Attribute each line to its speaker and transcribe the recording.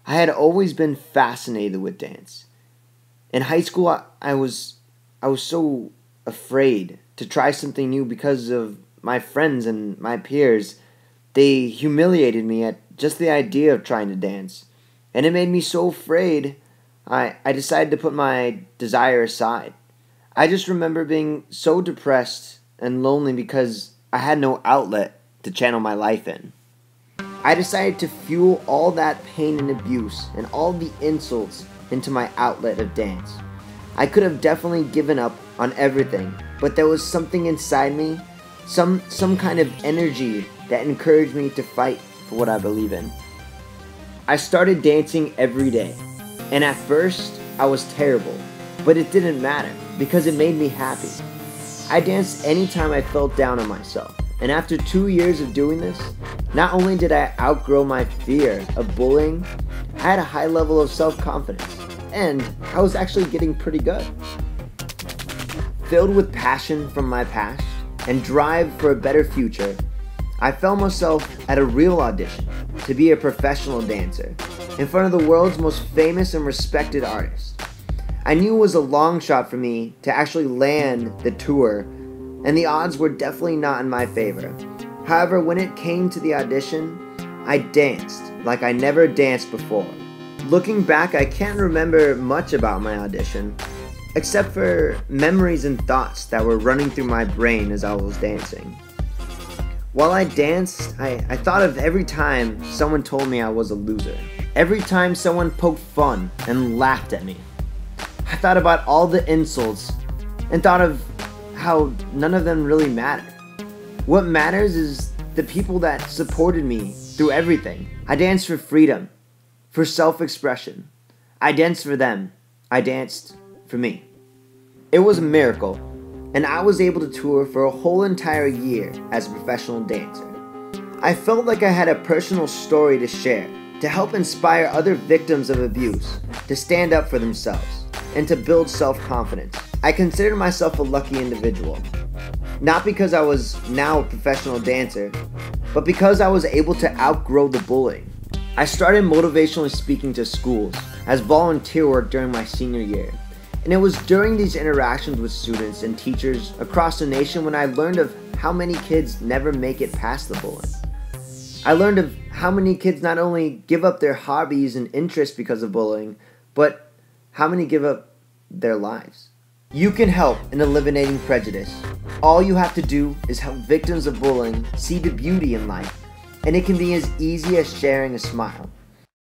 Speaker 1: I had always been fascinated with dance. In high school, I was so afraid to try something new because of my friends and my peers. They humiliated me at just the idea of trying to dance. And it made me so afraid, I decided to put my desire aside. I just remember being so depressed and lonely because I had no outlet to channel my life in. I decided to fuel all that pain and abuse and all the insults into my outlet of dance. I could have definitely given up on everything, but there was something inside me, some kind of energy that encouraged me to fight for what I believe in. I started dancing every day, and at first I was terrible, but it didn't matter because it made me happy. I danced anytime I felt down on myself, and after 2 years of doing this, not only did I outgrow my fear of bullying, I had a high level of self-confidence, and I was actually getting pretty good. Filled with passion from my past and drive for a better future, I found myself at a real audition to be a professional dancer in front of the world's most famous and respected artists. I knew it was a long shot for me to actually land the tour, and the odds were definitely not in my favor. However, when it came to the audition, I danced like I never danced before. Looking back, I can't remember much about my audition, except for memories and thoughts that were running through my brain as I was dancing. While I danced, I thought of every time someone told me I was a loser. Every time someone poked fun and laughed at me. I thought about all the insults and thought of how none of them really matter. What matters is the people that supported me through everything. I danced for freedom, for self-expression. I danced for them. I danced for me. It was a miracle, and I was able to tour for a whole entire year as a professional dancer. I felt like I had a personal story to share, to help inspire other victims of abuse to stand up for themselves and to build self-confidence. I consider myself a lucky individual, not because I was now a professional dancer, but because I was able to outgrow the bullying. I started motivational speaking to schools as volunteer work during my senior year. And it was during these interactions with students and teachers across the nation when I learned of how many kids never make it past the bullying. I learned of how many kids not only give up their hobbies and interests because of bullying, but how many give up their lives. You can help in eliminating prejudice. All you have to do is help victims of bullying see the beauty in life, and it can be as easy as sharing a smile.